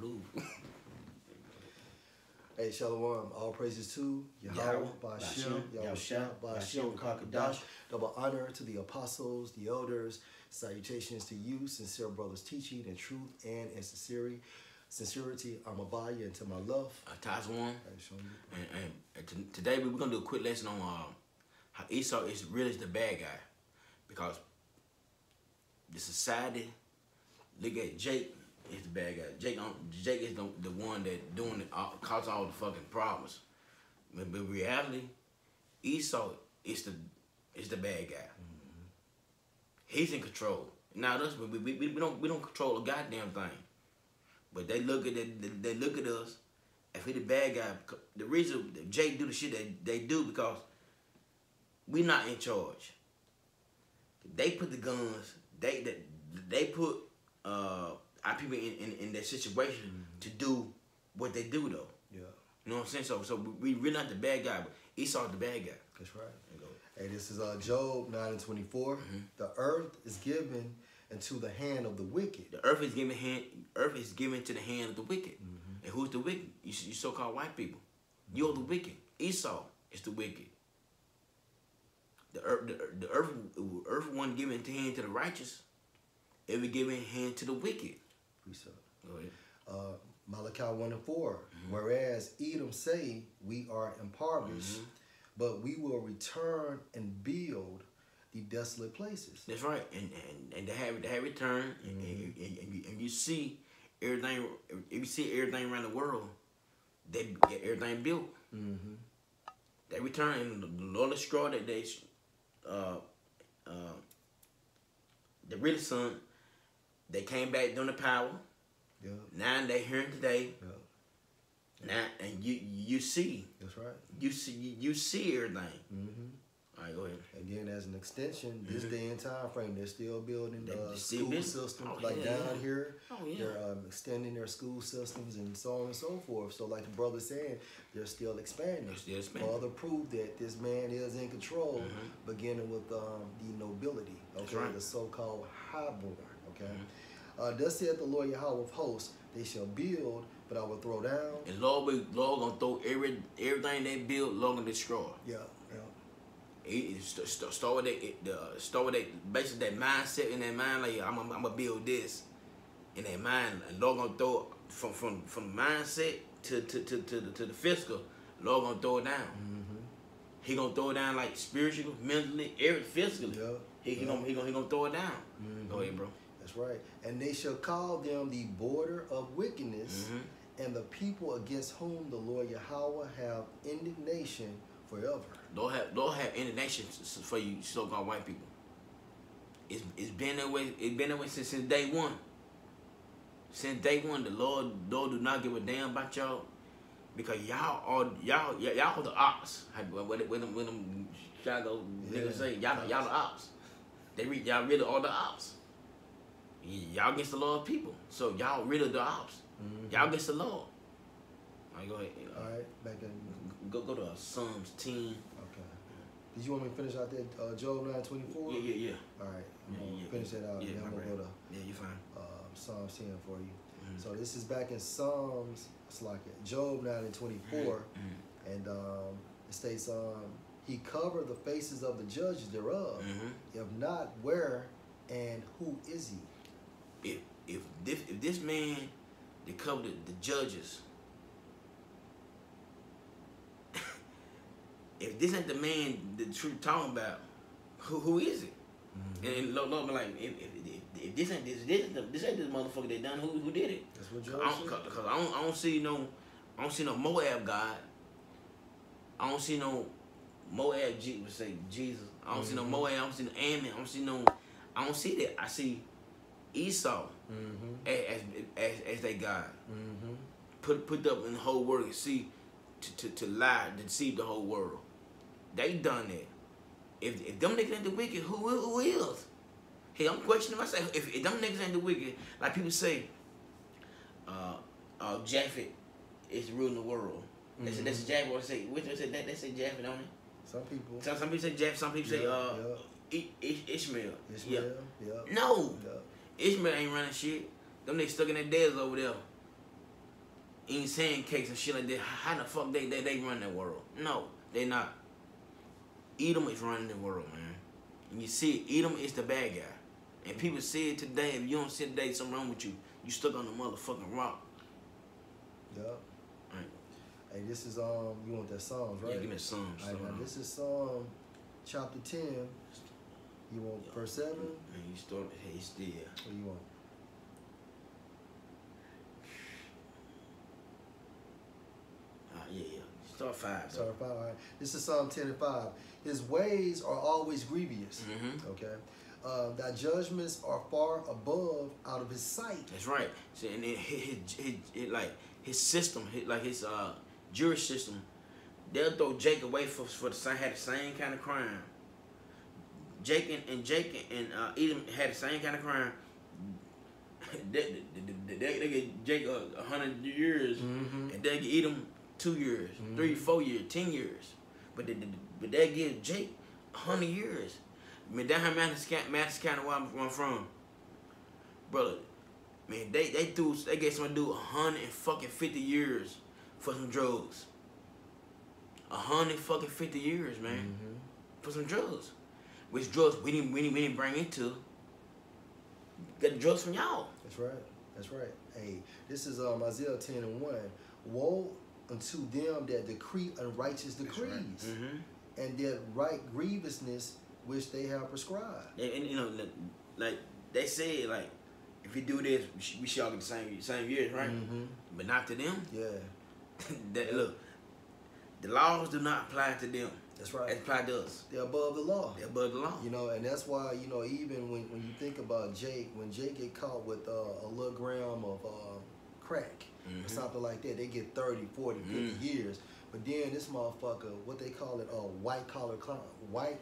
blue. Hey, Shalom. All praises to Yahweh, Ba'ashem, Yahushua, Ba'ashem, Kakadash. Double honor to the apostles, the elders. Salutations to you, sincere brothers teaching in truth and in sincerity. I'm Abaya and to my love. Tazwan. And today we're going to do a quick lesson on how Esau is really the bad guy. Because the society, look at Jake is the bad guy. Jake is the one that doing it, causing all the fucking problems. But in reality, Esau is the bad guy. Mm-hmm. He's in control. Now us, we don't control a goddamn thing. But they look at us. If we the bad guy, the reason that Jake do the shit they do because we not in charge. They put the guns. They put our people in that situation to do what they do though. Yeah. You know what I'm saying? So we really not the bad guy, but Esau's the bad guy. That's right. Hey, this is Job 9:24. Mm-hmm. The earth is given into the hand of the wicked. The earth is given to the hand of the wicked. Mm-hmm. And who's the wicked? You so-called white people. Mm-hmm. You're the wicked. Esau is the wicked. The earth wasn't given to hand to the righteous. It was given hand to the wicked. Go ahead. Malachi 1:4. Mm-hmm. Whereas Edom say, we are impoverished, but we will return and build the desolate places. That's right. And they have returned, and you see everything. If you see everything around the world, they get everything built. Mm-hmm. They return, and the Lord destroyed that they. The really son, they came back during the power. Yeah. Now they hearing today. Yeah. Now and you see. That's right. You see everything. Mm-hmm. All right, go ahead. Again, as an extension, this day and time frame, they're still building school systems down here. Oh, yeah. They're extending their school systems and so on and so forth. So, like the brother saying, they're still expanding. Further proof that this man is in control, beginning with the nobility. Okay, right. The so-called highborn. Okay. Thus saith the Lord Yahweh of hosts, they shall build, but I will throw down. And Lord gonna throw everything they build, Lord gonna destroy. Yeah. Start with that, basically that mindset in that mind, like I'm gonna build this in that mind, and Lord gonna throw from the mindset to the physical. Lord gonna throw it down. Mm-hmm. He gonna throw it down like spiritually, mentally, physically. Yeah. He gonna throw it down. Mm-hmm. Go ahead, bro. That's right. And they shall call them the border of wickedness, and the people against whom the Lord Yahweh have indignation forever. Lord have indignation for you so-called white people. It's been that way. It's been that way since day one. Since day one, the Lord do not give a damn about y'all, because y'all the ops. When them Chicago niggas say y'all the ops. Y'all really are the ops. Y'all against the Lord people. So y'all really the ops. Y'all against the Lord. All right, go ahead. All right, back in. Go to Psalms 10. Okay. Did you want me to finish out that Job 9:24? Yeah. All right. I'm gonna finish that out. Yeah, I'm gonna go to you're fine. Psalms 10 for you. So this is back in Psalms. It's like Job 9:24, and it states, "He covered the faces of the judges thereof. If not, where and who is he?" If this man that covered the judges. If this ain't the man the truth talking about, who is it? And Lord be like, if this ain't this motherfucker that done, who did it? That's what Job said. Because I don't see no Moab God. I don't see no Moab say Jesus. I don't see no Moab. I don't see no Ammon. I don't see that. I see Esau as they God. Put up in the whole world and see to lie, to deceive the whole world. They done that. If them niggas ain't the wicked, who is? Hey, I'm questioning myself. If them niggas ain't the wicked, like people say, Japhet is ruling the world. That's Japhet. What they say? Which one said that? They say Japhet, don't they? Some people. Some people say Japhet. Some people say Ishmael. Ishmael. Yeah. No. Yeah. Ishmael ain't running shit. Them niggas stuck in their days over there. eating sand cakes and shit like that. How the fuck they run that world? No, they not. Edom is running the world, man. And you see it, Edom is the bad guy. And people see it today. If you don't see it today, something wrong with you. You stuck on the motherfucking rock. Yup. Right. Hey, this is you want that Psalms, right? Yeah, give me Psalms. All right, now this is Psalm chapter 10. You want verse 7? And you start hey still. What do you want? Yeah. Start 5. Start 5. All right. This is Psalm 10 and 5. His ways are always grievous. Okay. Thy judgments are far above out of his sight. That's right. See, and his system, his Jewish system, they'll throw Jake away for the same, had the same kind of crime. Jake and Edom had the same kind of crime. They get Jake 100 years, and they get Edom 2 years, 3, 4 years, 10 years. But they give Jake 100 years. I mean, down here, Madison County, where I'm from, brother. Man, they gave some dude 150 years for some drugs. 150 years, man, for some drugs. Which drugs we didn't bring into. Got the drugs from y'all. That's right. That's right. Hey, this is Isaiah 10 and 1. Woe unto them that decree unrighteous decrees, and that right grievousness which they have prescribed. And you know, like they say, like if you do this, we should all get the same years, right? But not to them. Yeah. Look, the laws do not apply to them. That's right. It applies to us. They're above the law. They're above the law. You know, and that's why, you know, even when you think about Jake, when Jake get caught with a little gram of crack or something like that, they get 30, 40, 50 years. But then this motherfucker, what they call it, white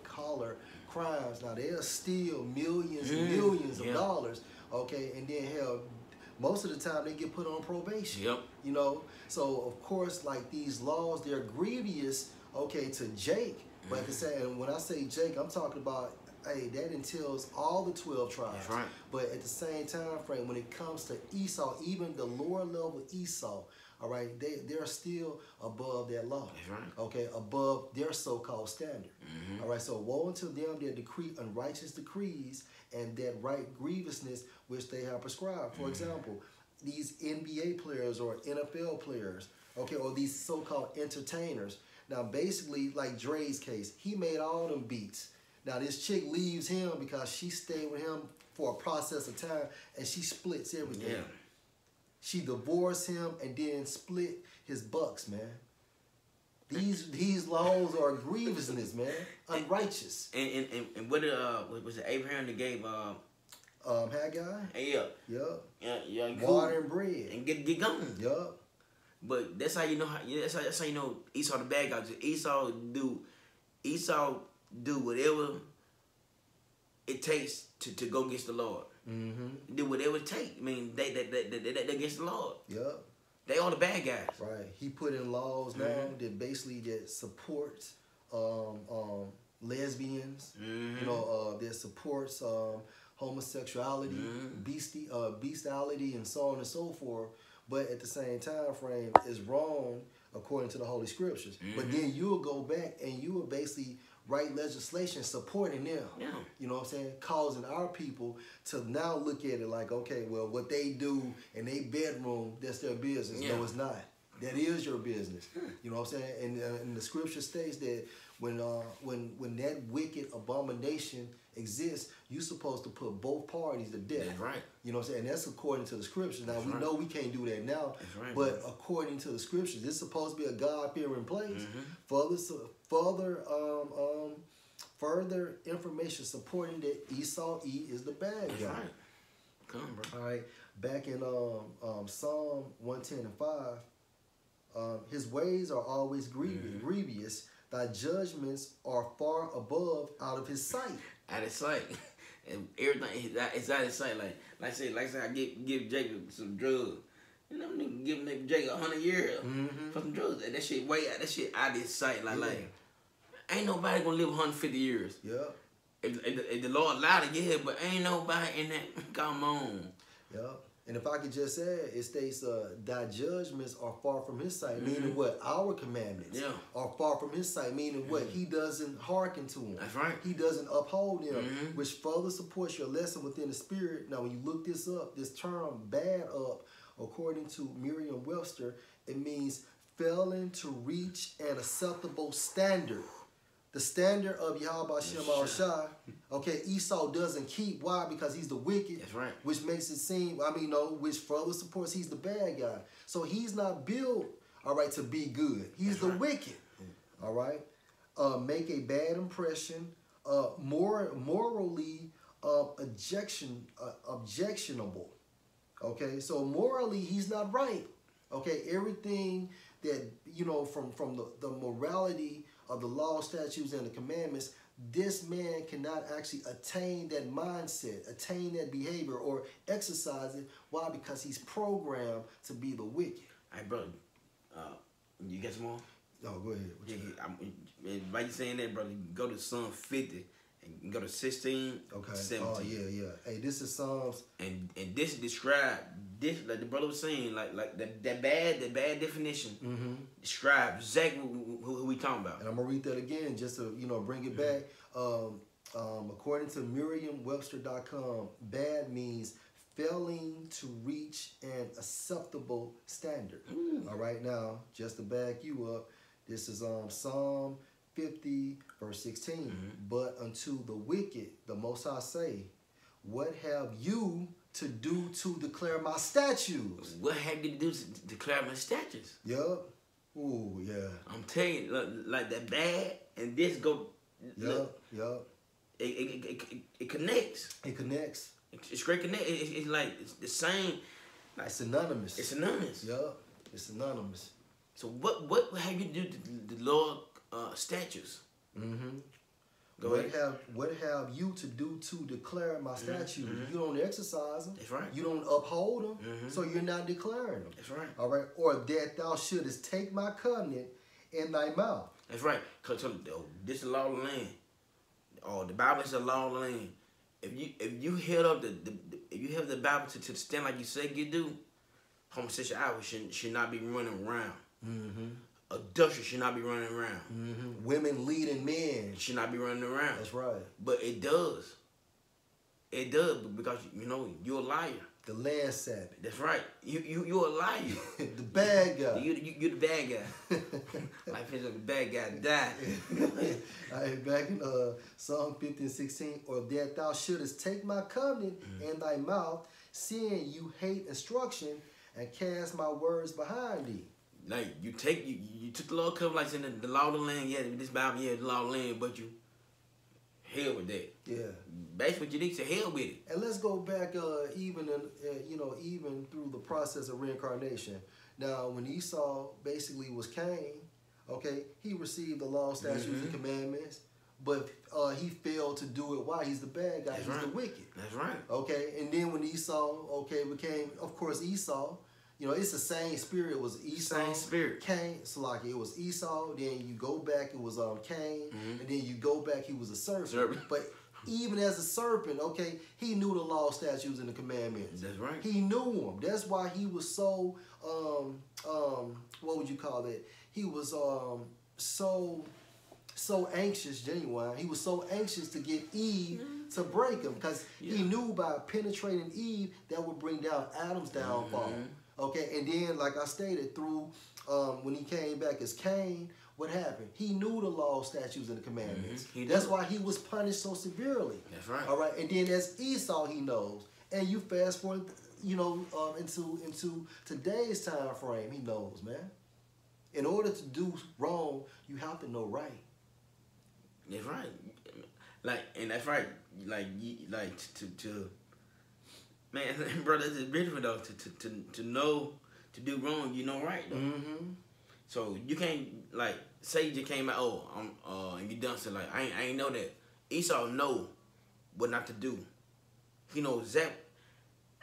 collar crimes. Now they'll steal millions and millions of dollars, okay, and then hell, most of the time they get put on probation. Yep. You know, so of course, like these laws, they're grievous, okay, to Jake. But at the same, when I say Jake, I'm talking about, hey, that entails all the 12 tribes. That's right. But at the same time frame, when it comes to Esau, even the lower level Esau, all right, they're still above that law. That's right. Okay, above their so-called standard. All right, so woe unto them that decree unrighteous decrees and that right grievousness which they have prescribed. For example, these NBA players or NFL players, okay, or these so-called entertainers. Now, basically, like Dre's case, he made all them beats. Now, this chick leaves him because she stayed with him for a process of time, and she splits everything. Yeah. She divorced him and then split his bucks, man. These laws are grievousness, man. Unrighteous. And what was it Abraham that gave Haggai? Yeah. Yup. Yeah. Water and bread. And get going. Yup. But that's how you know that's how you know Esau the bad guy. Esau do whatever it takes to go against the Lord. Do whatever it takes. I mean, they against the Lord. Yup. They all the bad guys. Right. He put in laws now that basically that supports lesbians. You know, that supports homosexuality, bestiality, and so on and so forth. But at the same time frame, is wrong according to the Holy Scriptures. But then you'll go back and you will basically write legislation supporting them. Yeah. You know what I'm saying? Causing our people to now look at it like, okay, well, what they do in their bedroom, that's their business. Yeah. No, it's not. That is your business. You know what I'm saying? And the Scripture states that when that wicked abomination exists, you're supposed to put both parties to death. That's right. You know what I'm saying? And that's according to the Scriptures. Now, we know we can't do that now, That's right, but according to the Scriptures, this is supposed to be a God-fearing place. Further information supporting that Esau is the bad guy. Right. Come, bro. All right. Back in Psalm 110 and 5, his ways are always grievous. Thy judgments are far above out of his sight. Out of sight. And everything is out of sight. Like I say, I give Jacob some drugs. You know, give Jacob 100 years for some drugs. And that shit out of his sight. Like ain't nobody gonna live 150 years. Yeah. If the Lord allowed it, yeah, but ain't nobody in that. Come on. Yeah. And if I could just add, it states, thy judgments are far from his sight, meaning what? Our commandments are far from his sight, meaning what? He doesn't hearken to them. That's right. He doesn't uphold them, which further supports your lesson within the spirit. Now, when you look this up, this term bad up, according to Merriam-Webster, it means failing to reach an acceptable standard. The standard of Yahweh Shem Al-Shai, okay, Esau doesn't keep. Why? Because he's the wicked. That's right. Which makes it seem, which further supports he's the bad guy. So he's not built, all right, to be good. He's the wicked, all right? Make a bad impression, morally objectionable, okay? So morally, he's not right, okay? Everything that, from the morality of the law, statutes, and the commandments, this man cannot actually attain that mindset, attain that behavior, or exercise it. Why? Because he's programmed to be the wicked. Hey, brother, you got some more? No, go ahead. By you saying that, brother, go to Psalm 50 and go to 16 to 17. Oh, yeah. Hey, this is Psalms. And this describe this, like the brother was saying, like that bad definition describes exactly who we talking about. And I'm gonna read that again just to bring it back. According to Merriam-Webster.com, bad means failing to reach an acceptable standard. All right, now just to back you up, this is Psalm 50 verse 16. But unto the wicked, the Most High say, what have you to do to declare my statutes? What have you to do to declare my statutes? Yup. Ooh, yeah. I'm telling you, like that bad, and this go. Yup. It connects. It connects. It's straight connect. It's like it's the same. Like, it's synonymous. It's synonymous. Yup. It's synonymous. So what have you to do to the Lord statutes? What have you to do to declare my statutes? You don't exercise them. That's right. You don't uphold them. So you're not declaring them. That's right. All right. Or that thou shouldest take my covenant in thy mouth. That's right. Cause this is the law of the land. Oh, the Bible is the law of the land. If you held up if you have the Bible to stand like you say you do, homosexuality should not be running around. Adultery should not be running around. Women leading men should not be running around. That's right. But it does. It does because you're a liar. The land Sabbath. That's right. You're a liar. The bad guy. You're the bad guy. Like the bad guy died. All right, back in Psalm 50 and 16, or that thou shouldest take my covenant in thy mouth, seeing you hate instruction and cast my words behind thee. Like you took the Lord covenant like in the law of the land. Yeah, this Bible, the law of the land, but you hell with that. Yeah. Basically, what you need to hell with it. And let's go back, even through the process of reincarnation. Now, when Esau basically was Cain, okay, he received the law, statutes, and commandments, but he failed to do it. Why? He's the bad guy. He's the wicked. That's right. Okay, and then when Esau, became, of course, Esau. It's the same spirit. It was Esau, same spirit. Cain. So like it was Esau. Then you go back, it was Cain, and then you go back, he was a serpent. But even as a serpent, okay, he knew the law, statutes, and the commandments. That's right. He knew them. That's why he was so what would you call it? He was so anxious, genuine. He was so anxious to get Eve to break him because he knew by penetrating Eve that would bring down Adam's downfall. Okay, and then, like I stated, through when he came back as Cain, what happened? He knew the law, statutes, and the commandments. That's why he was punished so severely. That's right. All right, and then as Esau, he knows. And you fast forward, into today's time frame, he knows, man. In order to do wrong, you have to know right. That's right. And that's right. To man, brother, it's beautiful though. To know, to do wrong, you know right though. So you can't say you just came out, and you done something I ain't know that. Esau know what not to do. He knows that.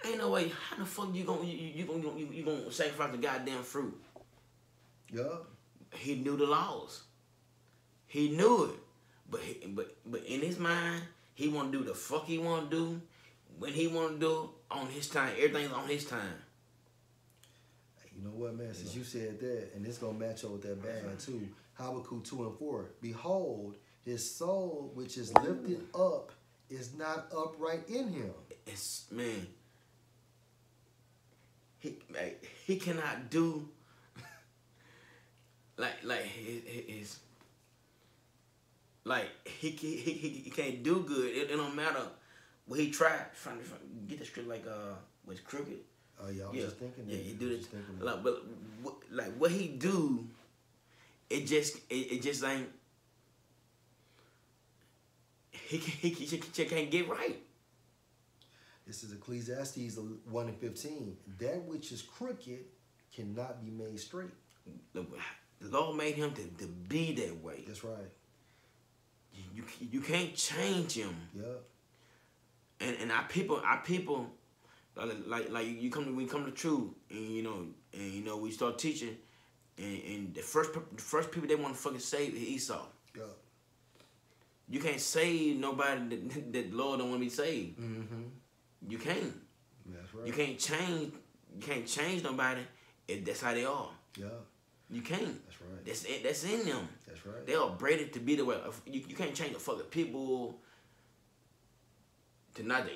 Ain't no way. How the fuck you gonna sacrifice the goddamn fruit? Yeah. He knew the laws. He knew it, but in his mind, he want to do the fuck he want to do when he want to do on his time. Everything's on his time. You know what, man? Since you said that, and it's gonna match up with that bad too. Habakkuk 2:4. Behold, his soul which is lifted up is not upright in him. It's man. He cannot do like his like he can't do good. It don't matter what he tried trying to get the straight like was crooked. Oh yeah, I was just thinking that. Yeah, he do it. Like, but like what he do, it just ain't. He can't get right. This is Ecclesiastes 1:15. That which is crooked cannot be made straight. The Lord made him to be that way. That's right. You can't change him. Yeah. And our people like you come to truth, and you know we start teaching, and the first people they want to fucking save is Esau. Yeah. You can't save nobody that Lord don't want to be saved. Mm-hmm. You can't. That's right. You can't change nobody if that's how they are. Yeah. You can't. That's right. That's it. That's in them. That's right. They are braided to be the way. You can't change the fucking people to not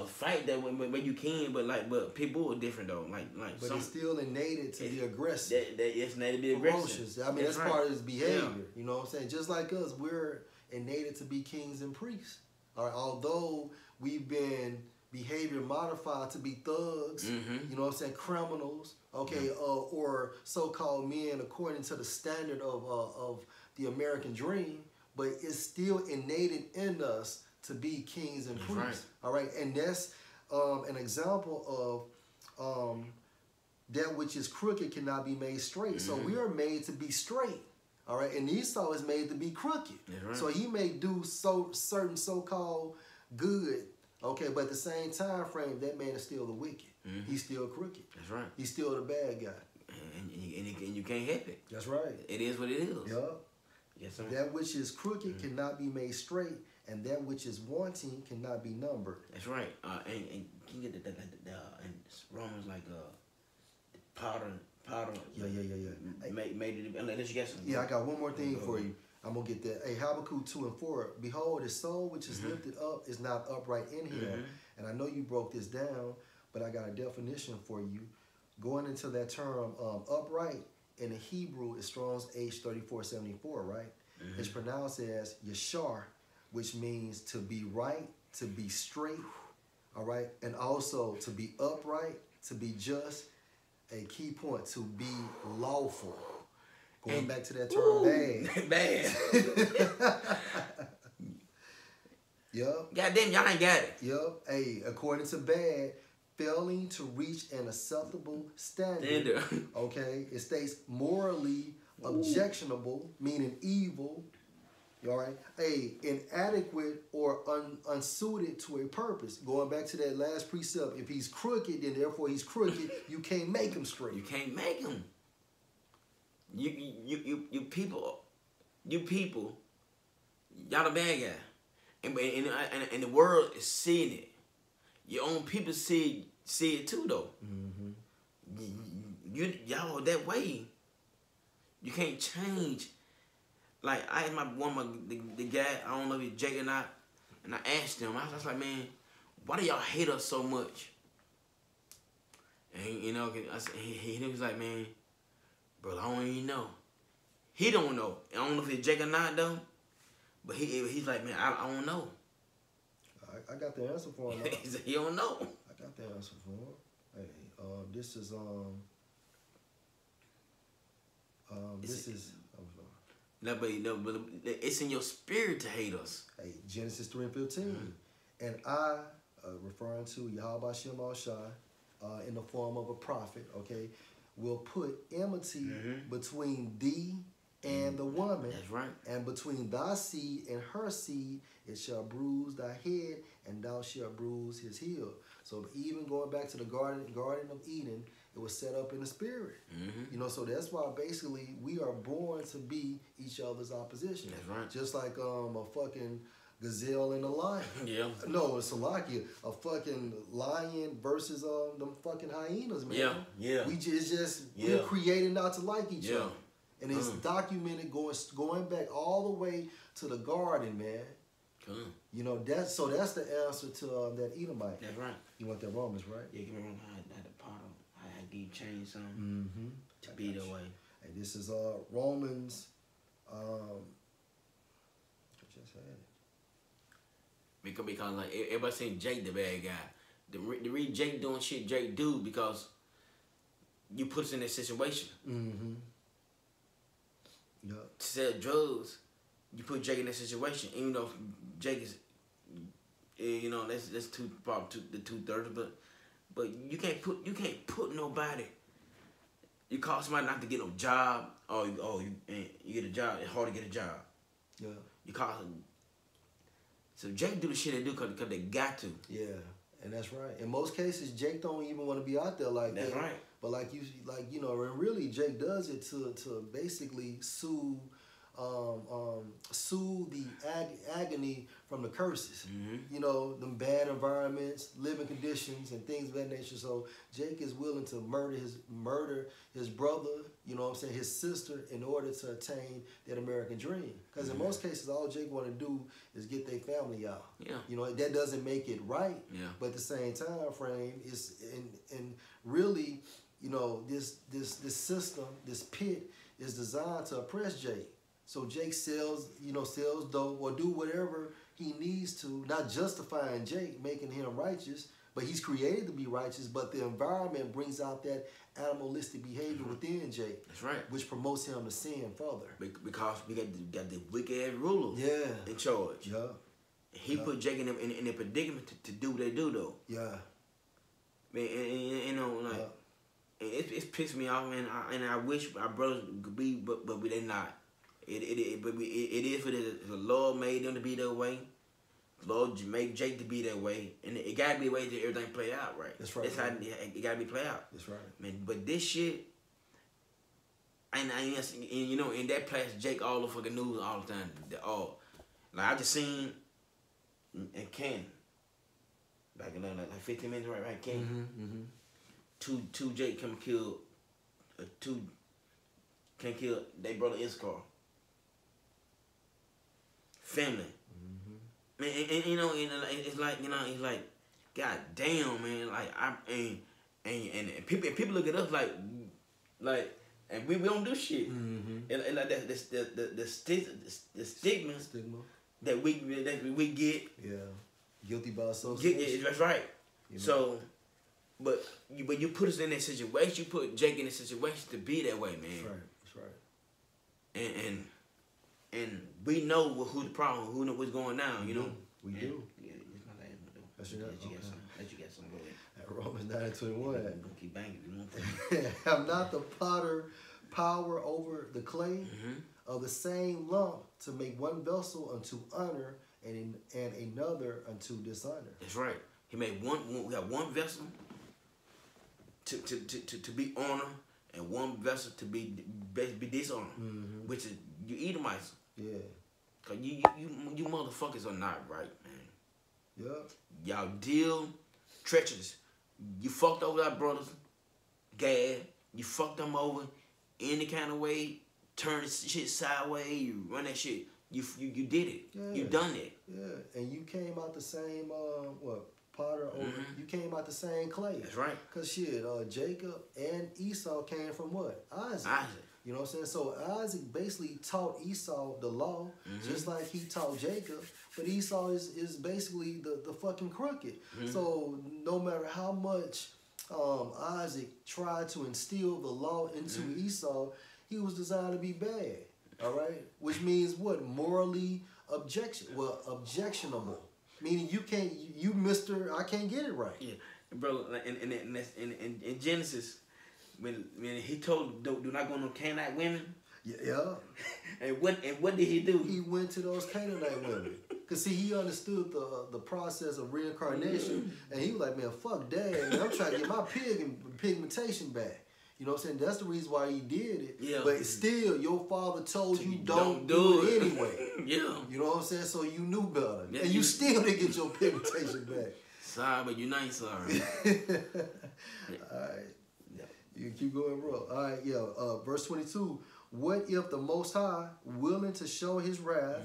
fight that way, but you can. But people are different though. But it's still innate to be aggressive. It's innate to be aggressive. I mean, that's right. part of his behavior. Yeah. You know what I'm saying? Just like us, we're innate to be kings and priests. All right, although we've been behavior modified to be thugs, Mm-hmm. you know what I'm saying, criminals, okay, or so-called men according to the standard of the American dream, but it's still innate in us to be kings and priests. Right. All right, and that's an example of that which is crooked cannot be made straight. Mm-hmm. So we are made to be straight. All right, and Esau is made to be crooked. Right. So he may do certain so-called good, okay, but at the same time frame, that man is still the wicked. Mm-hmm. He's still crooked. That's right. He's still the bad guy. And you can't help it. That's right. It is what it is. Yup. Yes, sir. That which is crooked cannot be made straight, and that which is wanting cannot be numbered. That's right. And can you get the and Romans like powder. Yeah. Made it. Unless you get some. Yeah, I got one more thing for you. I'm going to get that. Hey, Habakkuk 2:4. Behold, his soul which is lifted up is not upright in him. And I know you broke this down, but I got a definition for you. Going into that term, upright in the Hebrew is Strong's H3474, right? It's pronounced as yashar, which means to be right, to be straight, all right? And also to be upright, to be just. A key point, to be lawful. Going back to that term, bad. Yup. Goddamn, y'all ain't got it. Yup. Hey, according to bad, failing to reach an acceptable standard. Okay. It states morally objectionable, meaning evil. All right. Hey, inadequate or unsuited to a purpose. Going back to that last precept, if he's crooked, then therefore he's crooked. You can't make him straight. You can't make him. You people, y'all the bad guy, and the world is seeing it. Your own people see it too, though. Mm-hmm. Y'all that way. You can't change. Like I had the guy, I don't know if it's Jake or not, and I asked him, I was like, man, why do y'all hate us so much? And he was like, man, bro, I don't even know. He don't know. I don't know if it's Jake or not though, but he's like, man, I don't know. I got the answer for him. He said he don't know. I got the answer for him. Hey, this is No, but it's in your spirit to hate us. Hey, Genesis 3:15. And I, referring to Yahweh Shem Al-Shai, in the form of a prophet, okay, will put enmity between thee and the woman. That's right. And between thy seed and her seed, it shall bruise thy head, and thou shalt bruise his heel. So even going back to the Garden of Eden, it was set up in the spirit. You know, so that's why basically we are born to be each other's opposition. That's right. Just like a fucking gazelle and a lion. Yeah. No, it's a fucking lion versus them fucking hyenas, man. Yeah, yeah. We're created not to like each other. And it's documented going back all the way to the garden, man. You know, that's the answer to that Edomite. That's right. You want that Romans, right? Yeah, give me Romans. I had a part of. I had to change something to be that way. Hey, this is Romans. I just had it. Because like everybody saying Jake the bad guy. The reason Jake doing shit Jake do because you put us in that situation. Yeah. To sell drugs, you put Jake in that situation. Even though Jake is, you know, that's the 2/3, but you can't put nobody. You call somebody not to get no job, or you get a job. It's hard to get a job. Yeah. You call them. So Jake do the shit they do because they got to. Yeah, and that's right. In most cases, Jake don't even want to be out there like that. That's right. But you know, and really Jake does it to basically soothe the agony from the curses. You know, them bad environments, living conditions, and things of that nature. So Jake is willing to murder his brother, you know what I'm saying, his sister, in order to attain that American dream. Because in most cases, all Jake want to do is get their family out. Yeah. You know, that doesn't make it right. Yeah. But at the same time frame, it's and really, you know, this system, this pit is designed to oppress Jake. So Jake sells dope or do whatever he needs to, not justifying Jake, making him righteous, but he's created to be righteous, but the environment brings out that animalistic behavior within Jake. That's right. Which promotes him to sin further. Because we got the wicked ass ruler in charge. Yeah. He put Jake in a predicament to do what they do, though. Yeah. Man, and you know, like, it's pissed me off, man, and I wish our brothers could be, but they're not. It is what it is. The Lord made them to be that way. The Lord made Jake to be that way, and it gotta be the way that everything play out, right? That's right. That's how it gotta be play out. That's right. Man, but this shit, and you know, in that place, Jake all the fucking news all the time. Like I just seen in Canton, back in like 15 minutes right, Canton. Two Jake come kill, kill they brother Iscar. Family. Man, and you know, it's like, you know, it's like, god damn, man, like and people look at us like, and we don't do shit. And like that, the stigma that we get. Yeah, guilty by association. That's right. You know? So, but you put us in that situation. You put Jake in a situation to be that way, man. That's right. And we know who the problem, who know what's going down. You know. We do. Yeah, it's not that. That's your Let you get some. Go ahead. At Romans 9:21. Gonna keep banging. You know. Have not the potter power over the clay of the same lump to make one vessel unto honor and another unto dishonor. That's right. He made we have one vessel to be honor and one vessel to be dishonor, which is you Edomites. Yeah. Cause you motherfuckers are not right, man. Yeah. Y'all deal treacherous. You fucked over our brothers, Gad. You fucked them over any kind of way. Turn the shit sideways. You run that shit. You did it. Yeah. You done it. Yeah. And you came out the same potter over. You came out the same clay. That's right. Cause shit, Jacob and Esau came from what? Isaac. You know what I'm saying? So Isaac basically taught Esau the law, just like he taught Jacob. But Esau is basically the fucking crooked. So no matter how much Isaac tried to instill the law into Esau, he was designed to be bad. All right? Which means what? Morally objectionable. Meaning you can't, I can't get it right. Yeah, bro. In Genesis, when he told do not go no Canaanite women. Yeah. and what did he do? He went to those Canaanite women. Cause see, he understood the process of reincarnation, and he was like, man, fuck that. Man, I'm trying to get my pigmentation back. You know what I'm saying? That's the reason why he did it. Yeah. But still, your father told you don't do it anyway. Yeah. You know what I'm saying? So you knew better. Yeah, and you still didn't get your pigmentation back. Sorry, but you're not sorry. All right. Yeah. You keep going, bro. All right, yeah. Verse 22. What if the Most High, willing to show his wrath...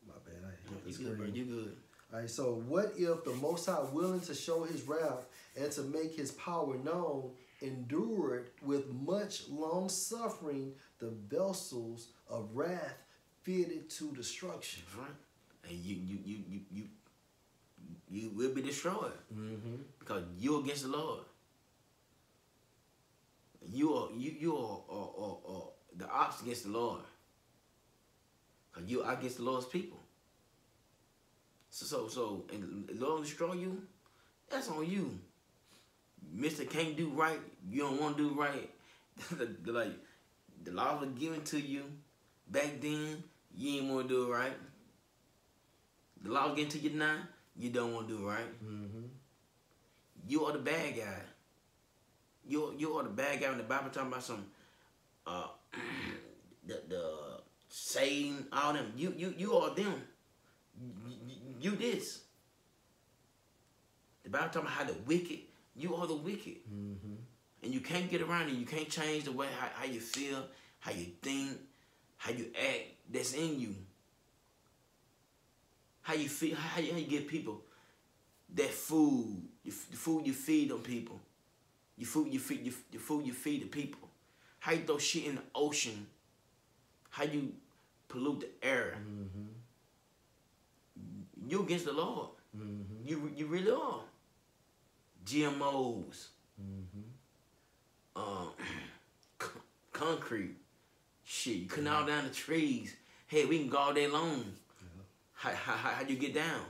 My bad. You good, bro. You good. All right, so what if the Most High, willing to show his wrath and to make his power known, endured with much long suffering the vessels of wrath fitted to destruction? That's right. And you will be destroyed because you're against the Lord. You are the ops against the Lord because you are against the Lord's people. So, and the Lord destroy you, that's on you. Mr. Can't do right, you don't want to do right. Like, the laws were given to you back then, you ain't want to do it right. The law getting to you now, you don't want to do it right. You are the bad guy. You are the bad guy when the Bible talking about some the Satan, all them. You are them. You this. The Bible talking about how the wicked, you are the wicked. And you can't get around it. You can't change the way how you feel, how you think, how you act. That's in you. How you feel, how you give people that food, the food you feed them people. The food you feed the people. How you throw shit in the ocean. How you pollute the air. You against the Lord. You really are. GMOs. Concrete. Shit, you cutting all down the trees. Hey, we can go all day long. How you get down?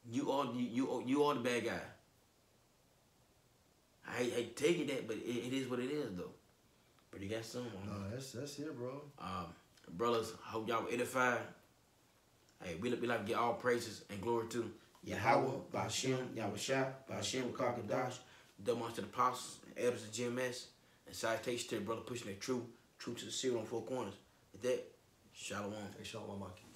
You are the bad guy. I hate taking that, but it is what it is, though. But you got something on that's it, bro. Brothers, I hope y'all were edified. Hey, we like to get all praises and glory to Yahweh, Ba'Shem, Yahushua, Ba'Shem, Kakadash, Dumb to the apostles, and elders of GMS, and citation to the brother pushing their truth to the seal on four corners. With that, Shalom. Hey, Shalom, Maki.